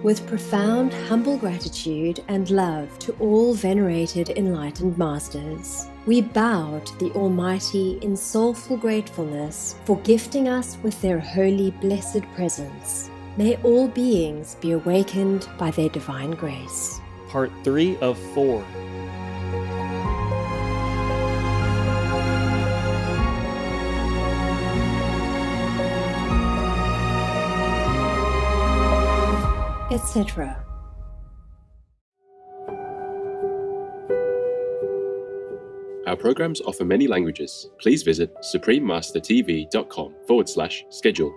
With profound, humble gratitude and love to all venerated enlightened masters, we bow to the Almighty in soulful gratefulness for gifting us with their holy, blessed presence. May all beings be awakened by their divine grace. Part 3 of 4. Etc. Our programs offer many languages. Please visit suprememastertv.com/schedule.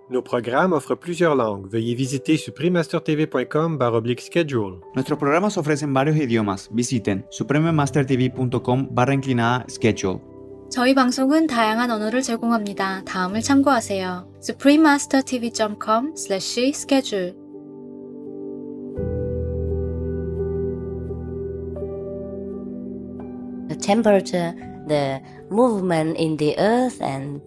Nos programmes offrent plusieurs langues. Veuillez visiter suprememastertv.com/schedule. Nuestros programas ofrecen varios idiomas. Visiten suprememastertv.com/schedule. 저희 방송은 다양한 언어를 제공합니다. 다음을 참고하세요. suprememastertv.com/schedule. The temperature, the movement in the earth, and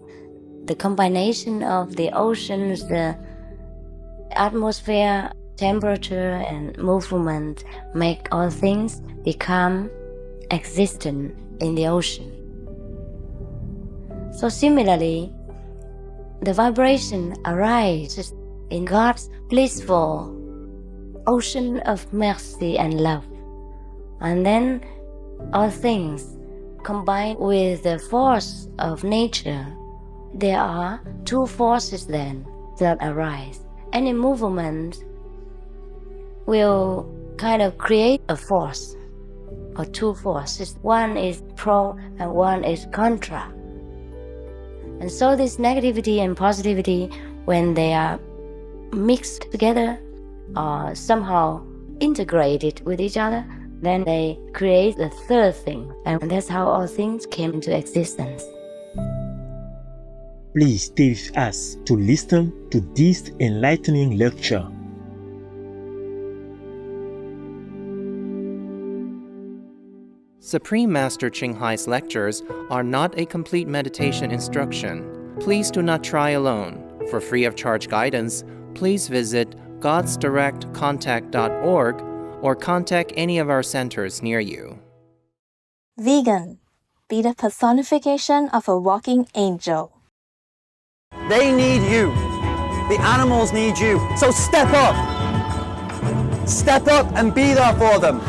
the combination of the oceans, the atmosphere, temperature, and movement make all things become existent in the ocean. So similarly, the vibration arises in God's blissful ocean of mercy and love. And then all things combined with the force of nature. There are two forces then that arise. Any movement will kind of create a force or two forces. One is pro and one is contra. And so this negativity and positivity, when they are mixed together or somehow integrated with each other, then they create the third thing, and that's how all things came into existence. Please stay with us to listen to this enlightening lecture. Supreme Master Ching Hai's lectures are not a complete meditation instruction. Please do not try alone. For free of charge guidance, please visit godsdirectcontact.org or contact any of our centers near you. Vegan. Be the personification of a walking angel. They need you. The animals need you. So step up. Step up and be there for them.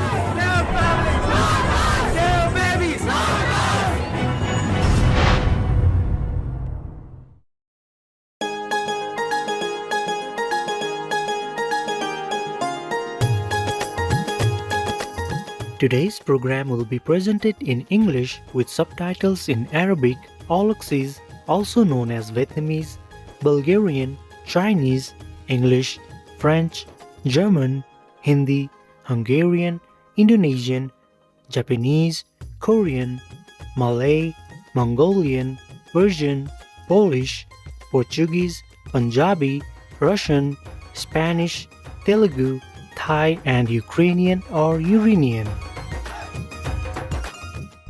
Today's program will be presented in English with subtitles in Arabic, Aulacese, also known as Vietnamese, Bulgarian, Chinese, English, French, German, Hindi, Hungarian, Indonesian, Japanese, Korean, Malay, Mongolian, Persian, Polish, Portuguese, Punjabi, Russian, Spanish, Telugu, Thai, and Ukrainian or Uranian.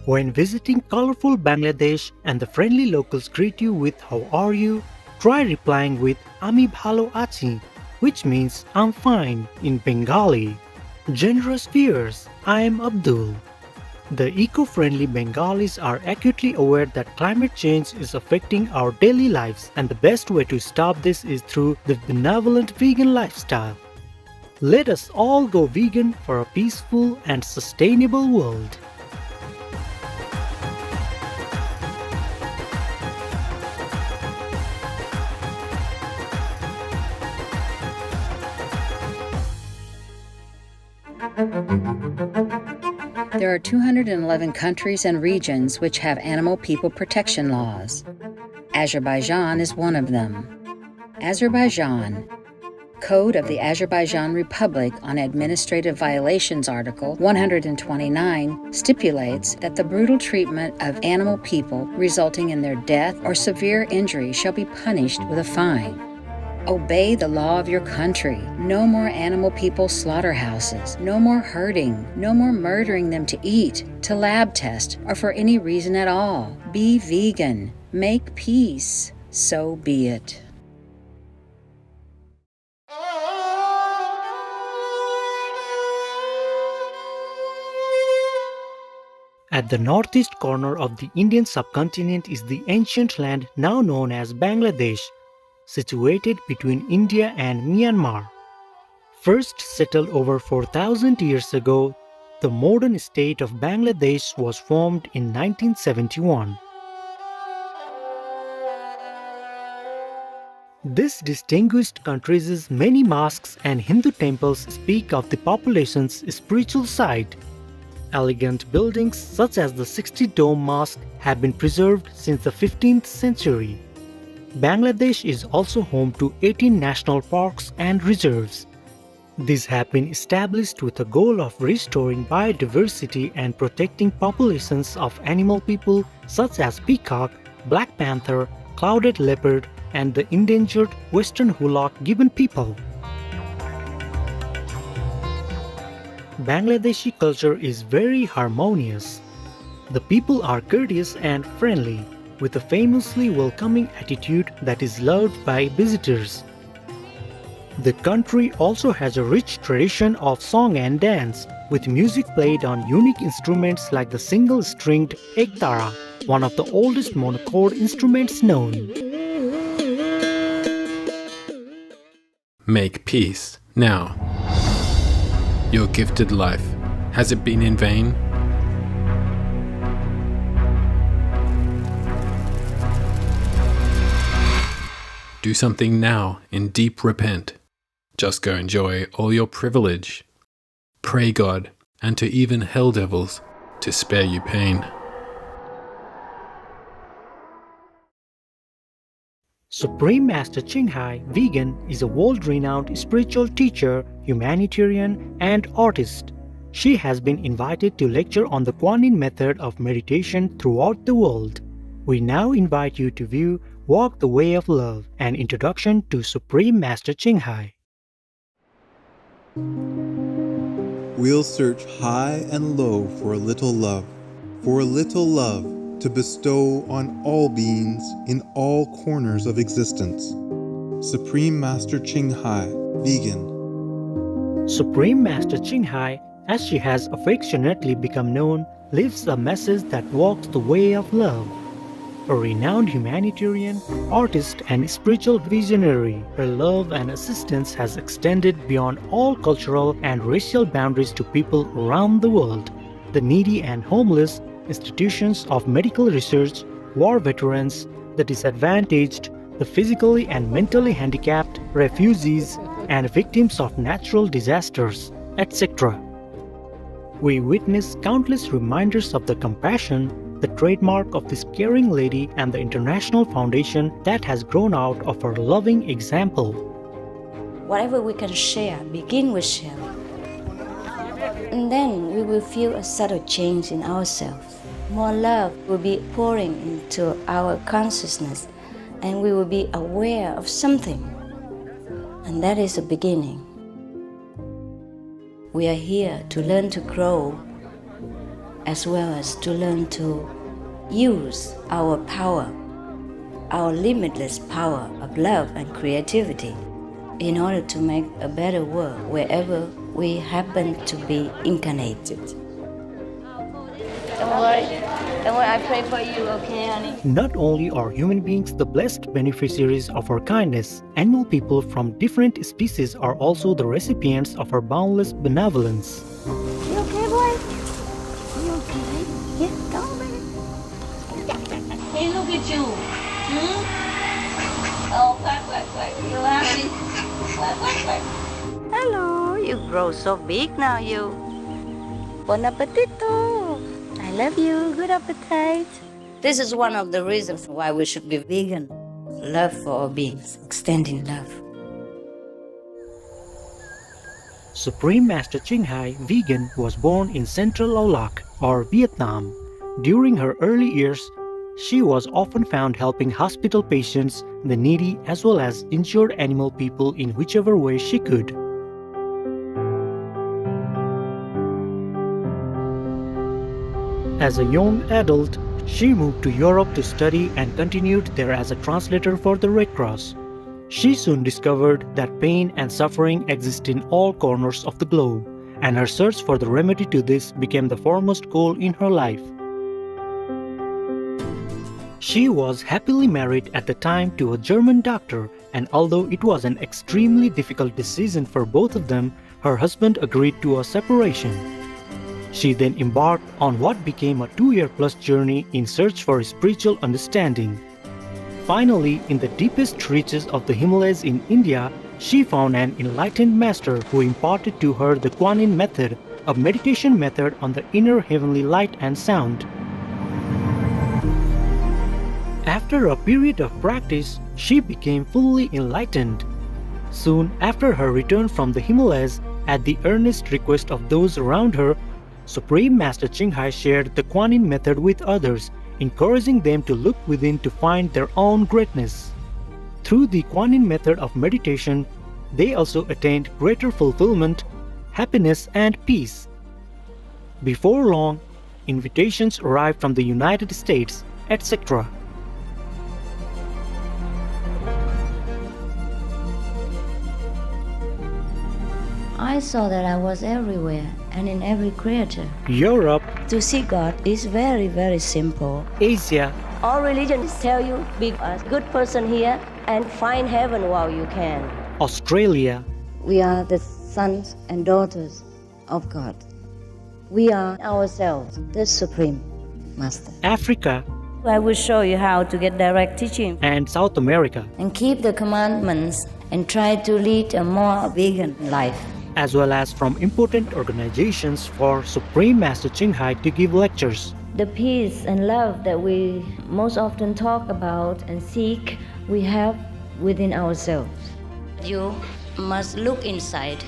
When visiting colorful Bangladesh and the friendly locals greet you with "How are you?", try replying with "Ami bhalo achi", which means "I'm fine" in Bengali. Generous viewers, I am Abdul. The eco-friendly Bengalis are acutely aware that climate change is affecting our daily lives, and the best way to stop this is through the benevolent vegan lifestyle. Let us all go vegan for a peaceful and sustainable world. There are 211 countries and regions which have animal people protection laws. Azerbaijan is one of them. Azerbaijan. Code of the Azerbaijan Republic on Administrative Violations Article 129 stipulates that the brutal treatment of animal people resulting in their death or severe injury shall be punished with a fine. Obey the law of your country. No more animal people slaughterhouses. No more hurting. No more murdering them to eat, to lab test, or for any reason at all. Be vegan. Make peace. So be it. At the northeast corner of the Indian subcontinent is the ancient land now known as Bangladesh, situated between India and Myanmar. First settled over 4,000 years ago, the modern state of Bangladesh was formed in 1971. This distinguished country's many mosques and Hindu temples speak of the population's spiritual side. Elegant buildings such as the 60-dome mosque have been preserved since the 15th century. Bangladesh is also home to 18 national parks and reserves. These have been established with the goal of restoring biodiversity and protecting populations of animal people such as peacock, black panther, clouded leopard, and the endangered western hoolock gibbon people. Bangladeshi culture is very harmonious. The people are courteous and friendly, with a famously welcoming attitude that is loved by visitors. The country also has a rich tradition of song and dance, with music played on unique instruments like the single-stringed ektara, one of the oldest monochord instruments known. Make peace now. Your gifted life, has it been in vain? Do something now in deep repent. Just go enjoy all your privilege. Pray God and to even hell devils to spare you pain. Supreme Master Ching Hai, vegan, is a world-renowned spiritual teacher, humanitarian, and artist. She has been invited to lecture on the Kuan Yin method of meditation throughout the world. We now invite you to view Walk the Way of Love, an introduction to Supreme Master Ching Hai. We'll search high and low for a little love to bestow on all beings in all corners of existence. Supreme Master Ching Hai, vegan. Supreme Master Ching Hai, as she has affectionately become known, lives a message that walks the way of love. A renowned humanitarian, artist, and spiritual visionary, her love and assistance has extended beyond all cultural and racial boundaries to people around the world. The needy and homeless, institutions of medical research, war veterans, the disadvantaged, the physically and mentally handicapped, refugees, and victims of natural disasters, etc. We witness countless reminders of the compassion, the trademark of this caring lady, and the international foundation that has grown out of her loving example. Whatever we can share, begin with share. And then we will feel a subtle change in ourselves. More love will be pouring into our consciousness, and we will be aware of something. And that is a beginning. We are here to learn to grow, as well as to learn to use our power, our limitless power of love and creativity, in order to make a better world wherever we happen to be incarnated. Don't worry, I pray for you, okay, honey? Not only are human beings the blessed beneficiaries of our kindness, animal people from different species are also the recipients of our boundless benevolence. You okay, boy? You okay? Yeah, come on, baby. Hey, look at you. Oh, quack. You happy? Quack. Hello, you grow so big now, you. Bon appetito. I love you. Good appetite. This is one of the reasons why we should be vegan. Love for all beings, extending love. Supreme Master Ching Hai, vegan, was born in Central Laocock, or Vietnam. During her early years, she was often found helping hospital patients, the needy, as well as injured animal people in whichever way she could. As a young adult, she moved to Europe to study and continued there as a translator for the Red Cross. She soon discovered that pain and suffering exist in all corners of the globe, and her search for the remedy to this became the foremost goal in her life. She was happily married at the time to a German doctor, and although it was an extremely difficult decision for both of them, her husband agreed to a separation. She then embarked on what became a 2-year-plus journey in search for spiritual understanding. Finally, in the deepest reaches of the Himalayas in India, she found an enlightened master who imparted to her the Kuan Yin method, a meditation method on the inner heavenly light and sound. After a period of practice, she became fully enlightened. Soon after her return from the Himalayas, at the earnest request of those around her, Supreme Master Ching Hai shared the Kuan Yin method with others, encouraging them to look within to find their own greatness. Through the Kuan Yin method of meditation, they also attained greater fulfillment, happiness, and peace. Before long, invitations arrived from the United States, etc. I saw that I was everywhere and in every creature. Europe, To see God is very, very simple. Asia, All religions tell you be a good person here and find heaven while you can. Australia, We are the sons and daughters of God. We are ourselves, the Supreme Master. Africa, I will show you how to get direct teaching and South America, and keep the commandments and try to lead a more vegan life. as well as from important organizations for Supreme Master Ching Hai to give lectures. The peace and love that we most often talk about and seek, we have within ourselves. You must look inside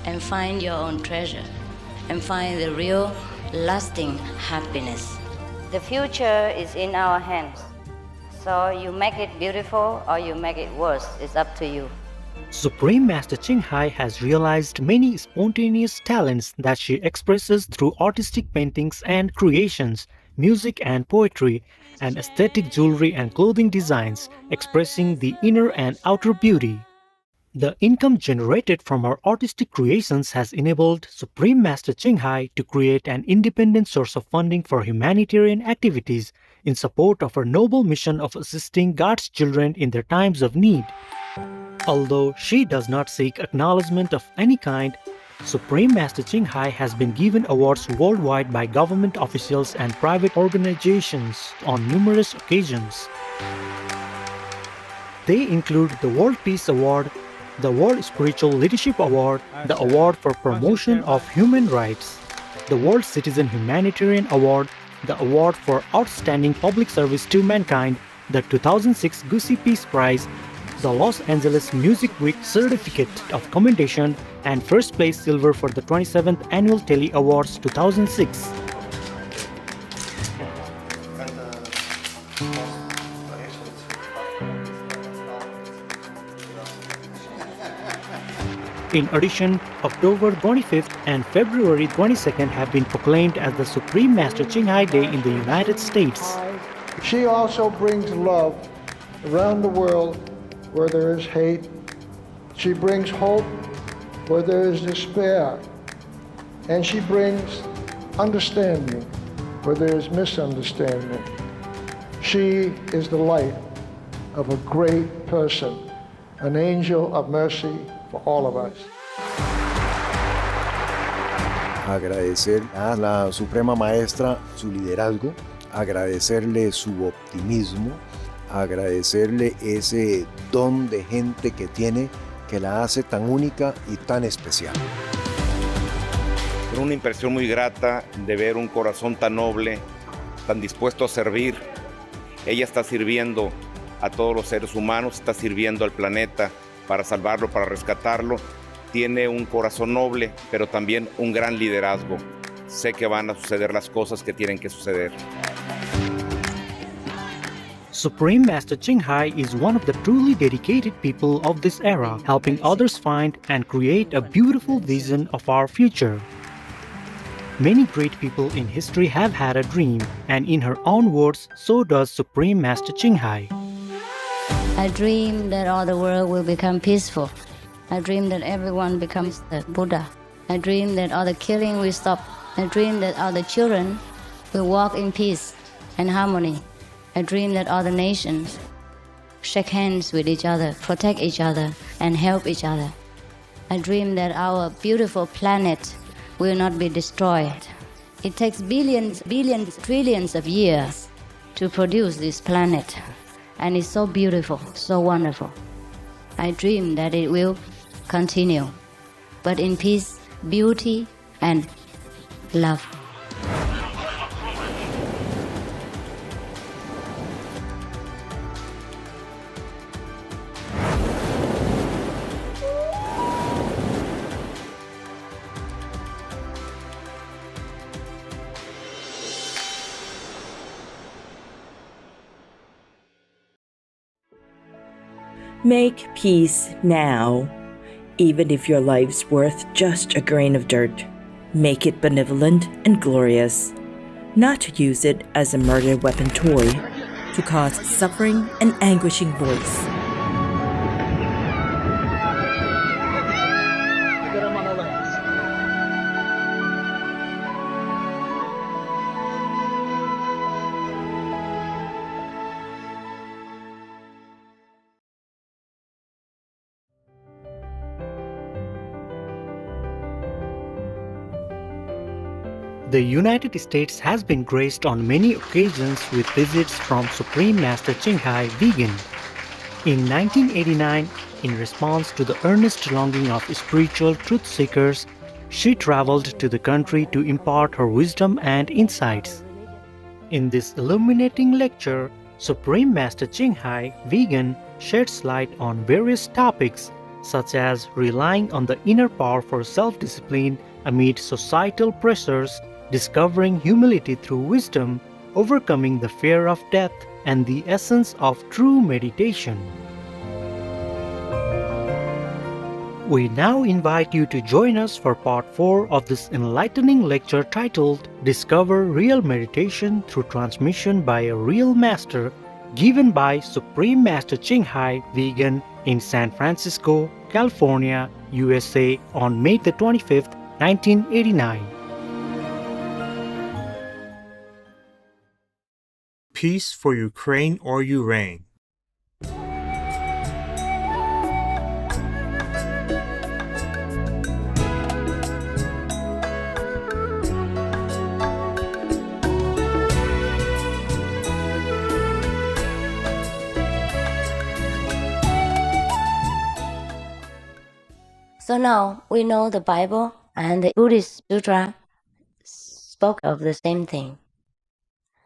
and find your own treasure and find the real lasting happiness. The future is in our hands. So you make it beautiful or you make it worse, it's up to you. Supreme Master Ching Hai has realized many spontaneous talents that she expresses through artistic paintings and creations, music and poetry, and aesthetic jewelry and clothing designs, expressing the inner and outer beauty. The income generated from her artistic creations has enabled Supreme Master Ching Hai to create an independent source of funding for humanitarian activities in support of her noble mission of assisting God's children in their times of need. Although she does not seek acknowledgement of any kind, Supreme Master Ching Hai has been given awards worldwide by government officials and private organizations on numerous occasions. They include the World Peace Award, the World Spiritual Leadership Award, the Award for Promotion of Human Rights, the World Citizen Humanitarian Award, the Award for Outstanding Public Service to Mankind, the 2006 Gusi Peace Prize, the Los Angeles Music Week Certificate of Commendation, and first place silver for the 27th Annual Telly Awards 2006. In addition, October 25th and February 22nd have been proclaimed as the Supreme Master Ching Hai Day in the United States. She also brings love around the world where there is hate. She brings hope where there is despair. And she brings understanding where there is misunderstanding. She is the light of a great person, an angel of mercy for all of us. Agradecer a la Suprema Maestra su liderazgo, agradecerle su optimismo, agradecerle ese don de gente que tiene que la hace tan única y tan especial. Una impresión muy grata de ver un corazón tan noble, tan dispuesto a servir. Ella está sirviendo a todos los seres humanos, está sirviendo al planeta para salvarlo, para rescatarlo. Tiene un corazón noble, pero también un gran liderazgo. Sé que van a suceder las cosas que tienen que suceder. Supreme Master Ching Hai is one of the truly dedicated people of this era, helping others find and create a beautiful vision of our future. Many great people in history have had a dream, and in her own words, so does Supreme Master Ching Hai. I dream that all the world will become peaceful. I dream that everyone becomes the Buddha. I dream that all the killing will stop. I dream that all the children will walk in peace and harmony. I dream that other nations shake hands with each other, protect each other, and help each other. I dream that our beautiful planet will not be destroyed. It takes billions, trillions of years to produce this planet, and it's so beautiful, so wonderful. I dream that it will continue, but in peace, beauty, and love. Make peace now, even if your life's worth just a grain of dirt. Make it benevolent and glorious, not to use it as a murder weapon toy to cause suffering and anguishing voice. The United States has been graced on many occasions with visits from Supreme Master Ching Hai Vegan. In 1989, in response to the earnest longing of spiritual truth seekers, she traveled to the country to impart her wisdom and insights. In this illuminating lecture, Supreme Master Ching Hai Vegan sheds light on various topics such as relying on the inner power for self-discipline amid societal pressures, discovering humility through wisdom, overcoming the fear of death, and the essence of true meditation. We now invite you to join us for part 4 of this enlightening lecture titled Discover Real Meditation Through Transmission by a Real Master, given by Supreme Master Ching Hai Vegan in San Francisco, California, USA on May the 25th, 1989. Peace for Ukraine or Ukraine. So now we know the Bible and the Buddhist Sutra spoke of the same thing.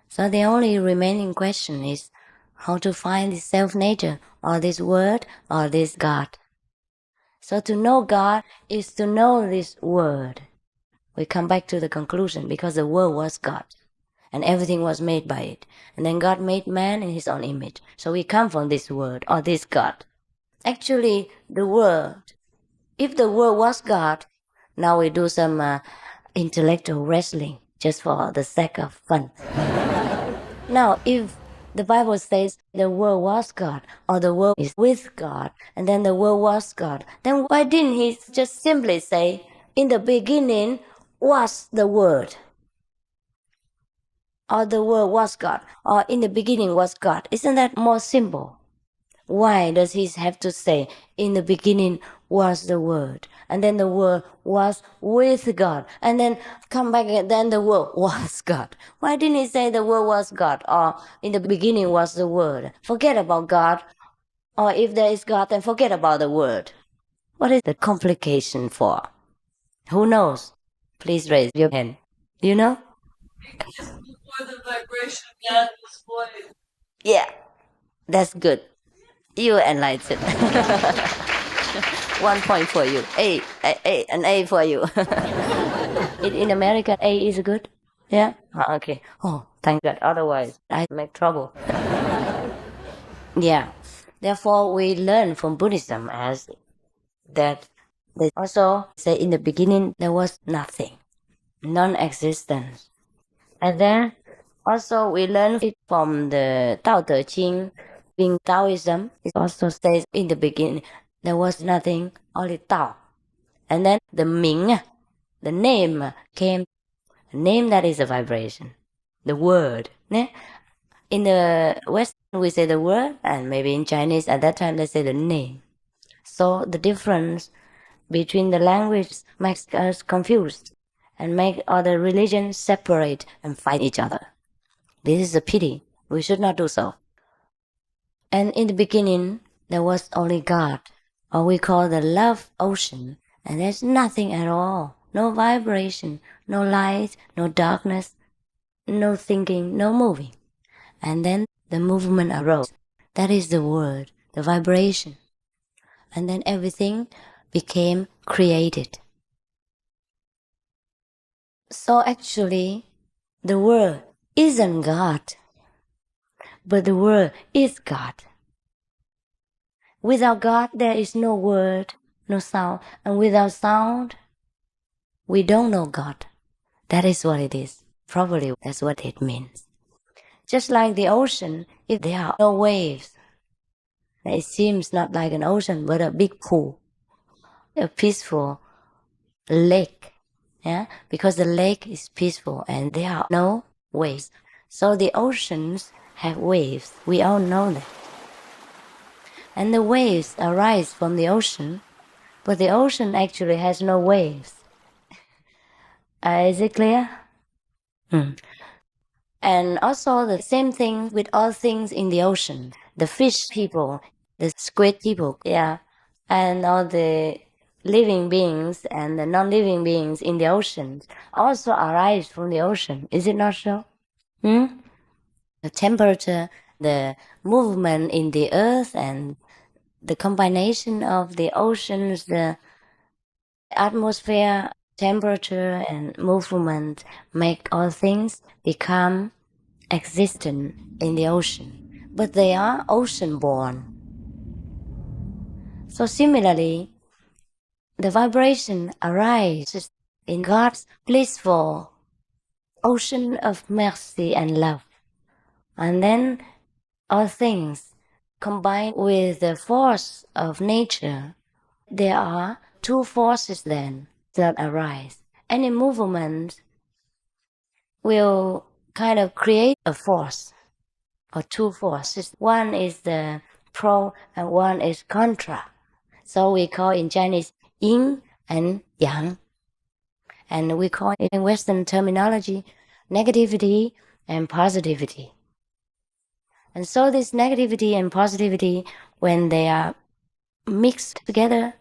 So the only remaining question is how to find this self-nature, or this word, or this God. So to know God is to know this word. We come back to the conclusion because the word was God and everything was made by it. And then God made man in his own image. So we come from this word or this God. Actually, the word, if the word was God, now we do some intellectual wrestling just for the sake of fun. Now, if the Bible says the Word was God, or the Word is with God, and then the Word was God, then why didn't he just simply say, in the beginning was the Word? Or the Word was God, or in the beginning was God? Isn't that more simple? Why does he have to say, in the beginning was the Word, and then the Word was with God, and then come back and then the Word was God? Why didn't he say the Word was God, or in the beginning was the Word? Forget about God, or if there is God, then forget about the Word. What is the complication for? Who knows? Please raise your hand. You know? Before the vibration of God was void. Yeah, that's good. You enlightened. 1 point for you. An A for you. In America, A is good. Yeah? Okay. Oh, thank God. Otherwise, I make trouble. Yeah. Therefore, we learn from Buddhism as that they also say in the beginning there was nothing, non-existence. And then also we learn it from the Tao Te Ching, being Taoism. It also says in the beginning there was nothing, only Tao. And then the Ming, the name came. A name that is a vibration. The word. In the West, we say the word, and maybe in Chinese at that time they say the name. So the difference between the language makes us confused and make other religions separate and fight each other. This is a pity. We should not do so. And in the beginning, there was only God, or we call the love ocean, and there's nothing at all. No vibration, no light, no darkness, no thinking, no moving. And then the movement arose. That is the word, the vibration. And then everything became created. So actually, the world isn't God, but the world is God. Without God, there is no word, no sound. And without sound, we don't know God. That is what it is. Probably that's what it means. Just like the ocean, if there are no waves, it seems not like an ocean, but a big pool, a peaceful lake. Yeah? Because the lake is peaceful and there are no waves. So the oceans have waves. We all know that. And the waves arise from the ocean, but the ocean actually has no waves. Is it clear? And also the same thing with all things in the ocean. The fish people, the squid people, yeah, and all the living beings and the non-living beings in the ocean also arise from the ocean. Is it not so? The temperature, the movement in the earth, and the combination of the oceans, the atmosphere, temperature, and movement make all things become existent in the ocean. But they are ocean-born. So similarly, the vibration arises in God's blissful ocean of mercy and love. And then all things combined with the force of nature. There are two forces then that arise. Any movement will kind of create a force or two forces. One is the pro and one is contra. So we call in Chinese yin and yang. And we call it in Western terminology negativity and positivity. And so this negativity and positivity, when they are mixed together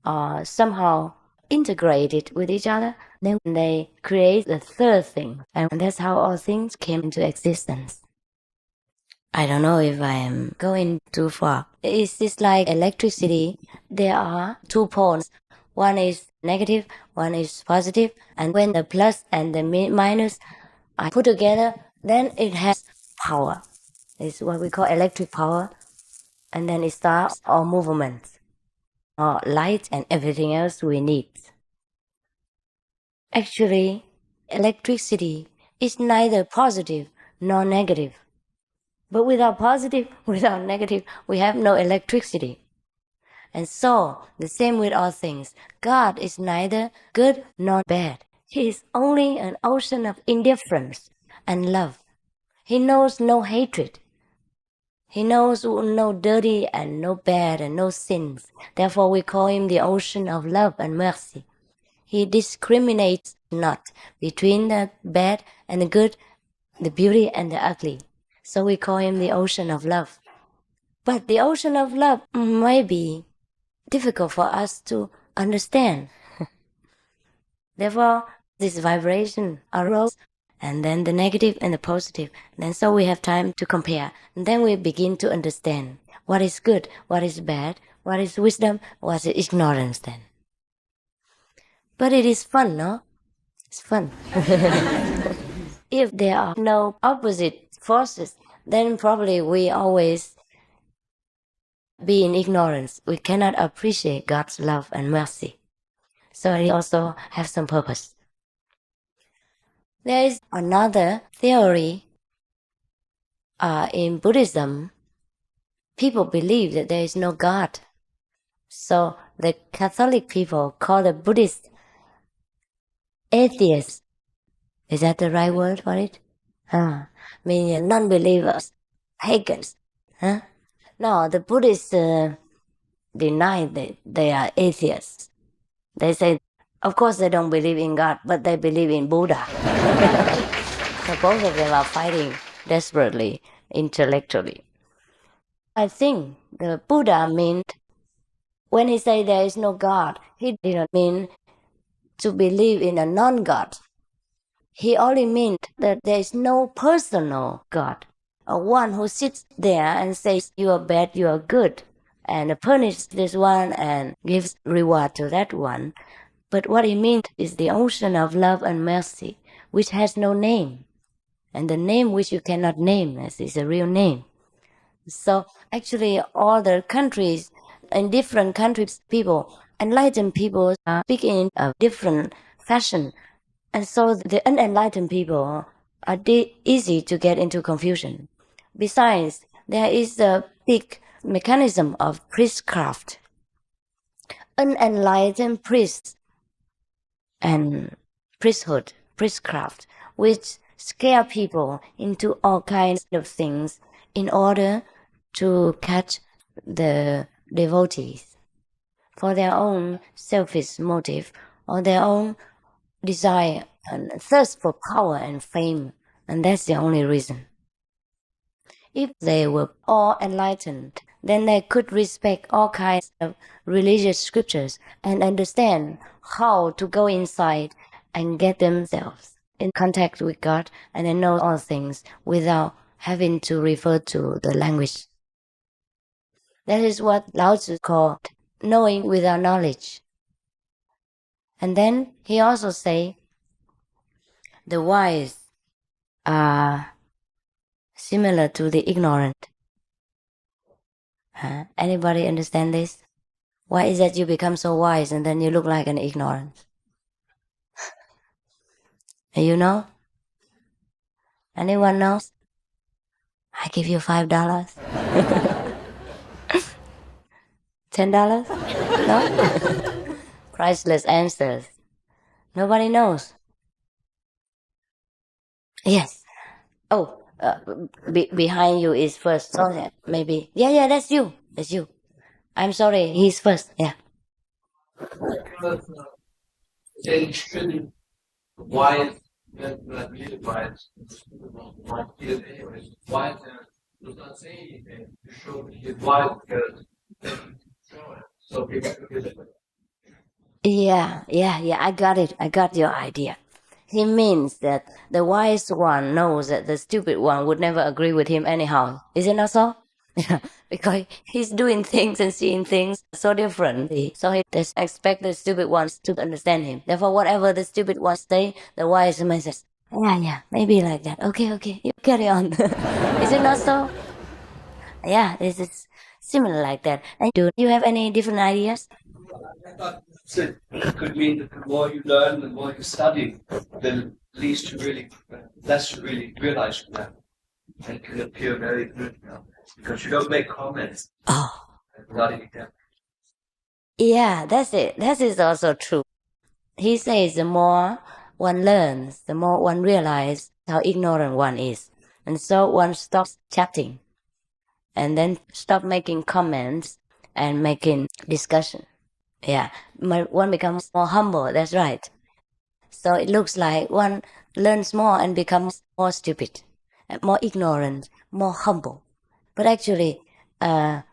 or somehow integrated with each other, then they create the third thing. And that's how all things came into existence. I don't know if I am going too far. It's just like electricity. There are two poles. One is negative, one is positive. And when the plus and the minus are put together, then it has power. It's what we call electric power. And then it starts all movements, or light and everything else we need. Actually, electricity is neither positive nor negative. But without positive, without negative, we have no electricity. And so, the same with all things. God is neither good nor bad. He is only an ocean of indifference and love. He knows no hatred. He knows no dirty and no bad and no sins. Therefore, we call him the ocean of love and mercy. He discriminates not between the bad and the good, the beauty and the ugly. So we call him the ocean of love. But the ocean of love may be difficult for us to understand. Therefore, this vibration arose, and then the negative and the positive. Then so we have time to compare. And then we begin to understand what is good, what is bad, what is wisdom, what is ignorance then. But it is fun, no? It's fun. If there are no opposite forces, then probably we always be in ignorance. We cannot appreciate God's love and mercy. So it also has some purpose. There is another theory in Buddhism. People believe that there is no God. So the Catholic people call the Buddhists atheists. Is that the right word for it? Meaning non-believers. pagans. Huh? No, the Buddhists deny that they are atheists. They say, of course, they don't believe in God, but they believe in Buddha. So both of them are fighting desperately, intellectually. I think the Buddha meant, when he said there is no God, he didn't mean to believe in a non-God. He only meant that there is no personal God, or one who sits there and says, you are bad, you are good, and punishes this one and gives reward to that one. But what he meant is the ocean of love and mercy, which has no name. And the name which you cannot name is a real name. So actually all the countries, in different countries, people, enlightened people are speaking in a different fashion. And so the unenlightened people are easy to get into confusion. Besides, there is a big mechanism of priestcraft. Unenlightened priests and priestcraft, which scare people into all kinds of things in order to catch the devotees for their own selfish motive or their own desire and thirst for power and fame, and that's the only reason. If they were all enlightened, then they could respect all kinds of religious scriptures and understand how to go inside and get themselves in contact with God and then know all things without having to refer to the language. That is what Lao Tzu called knowing without knowledge. And then he also say the wise are similar to the ignorant. Anybody understand this? Why is that you become so wise and then you look like an ignorant? You know? Anyone knows? I give you $5. $10? No? Priceless answers. Nobody knows. Yes. Oh, behind you is first. So maybe. Yeah, that's you. That's you. I'm sorry, he's first. Yeah. Why does not say anything to show his wife because so people Yeah, I got it. I got your idea. He means that the wise one knows that the stupid one would never agree with him anyhow. Is it not so? Because he's doing things and seeing things so differently. So he does expect the stupid ones to understand him. Therefore, whatever the stupid ones say, the wise man says, yeah, maybe like that. Okay, you carry on. Is it not so? Yeah, this is similar like that. And do you have any different ideas? I thought it could mean that the more you learn, the more you study, the less you really realize from that. And it can appear very good now. Because you don't make comments. Yeah, that's it. That is also true. He says the more one learns, the more one realizes how ignorant one is. And so one stops chatting. And then stop making comments and making discussion. Yeah, one becomes more humble, that's right. So it looks like one learns more and becomes more stupid, more ignorant, more humble. But actually, I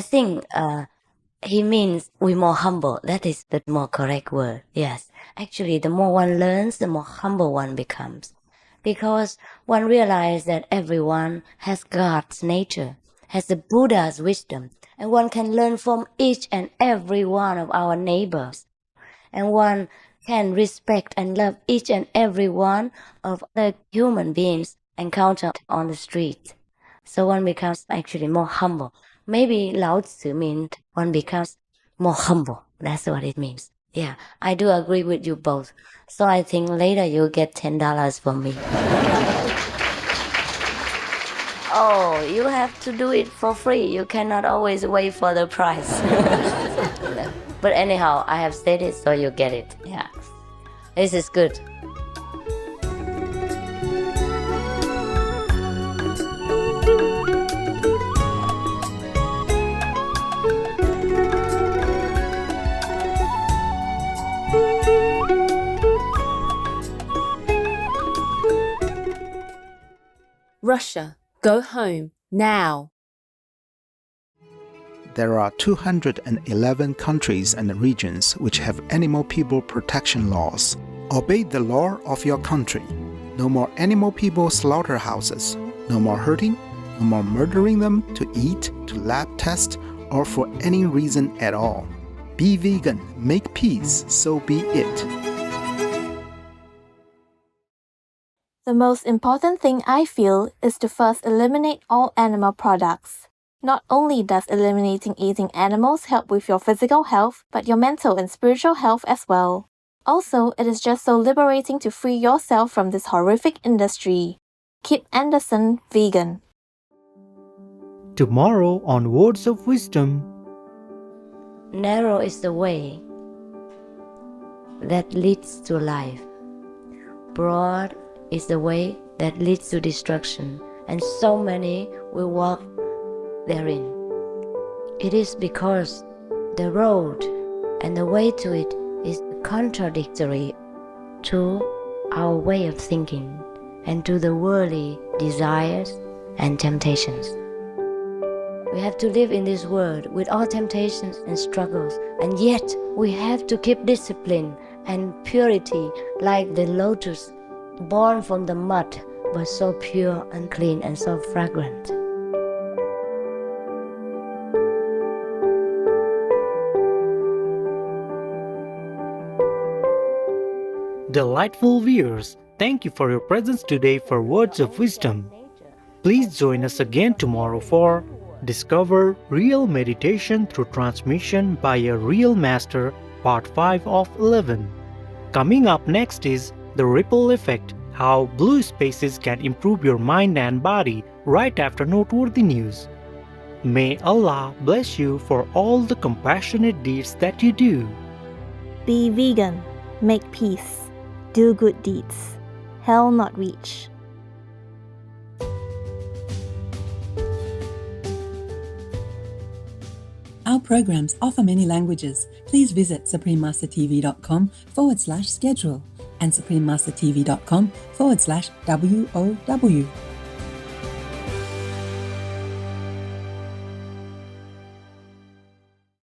think he means we're more humble. That is the more correct word. Yes. Actually, the more one learns, the more humble one becomes. Because one realizes that everyone has God's nature, has the Buddha's wisdom, and one can learn from each and every one of our neighbors. And one can respect and love each and every one of the human beings encountered on the street. So one becomes actually more humble. Maybe Lao Tzu means one becomes more humble. That's what it means. Yeah, I do agree with you both. So I think later you'll get $10 from me. Oh, you have to do it for free. You cannot always wait for the prize. But anyhow, I have said it, so you get it. Yeah, this is good. Russia, go home, now. There are 211 countries and regions which have animal people protection laws. Obey the law of your country. No more animal people slaughterhouses. No more hurting. No more murdering them to eat, to lab test, or for any reason at all. Be vegan, make peace, so be it. The most important thing I feel is to first eliminate all animal products. Not only does eliminating eating animals help with your physical health, but your mental and spiritual health as well. Also, it is just so liberating to free yourself from this horrific industry. Kip Anderson, vegan. Tomorrow on Words of Wisdom. Narrow is the way that leads to life. Broad is the way that leads to destruction, and so many will walk therein. It is because the road and the way to it is contradictory to our way of thinking and to the worldly desires and temptations. We have to live in this world with all temptations and struggles, and yet we have to keep discipline and purity like the lotus, born from the mud, but so pure and clean and so fragrant. Delightful viewers, thank you for your presence today for Words of Wisdom. Please join us again tomorrow for Discover Real Meditation Through Transmission by a Real Master, Part 5 of 11. Coming up next is The Ripple Effect, how blue spaces can improve your mind and body, right after noteworthy news. May Allah bless you for all the compassionate deeds that you do. Be vegan, make peace, do good deeds, hell not reach. Our programs offer many languages. Please visit suprememastertv.com/schedule and suprememastertv.com/WOW.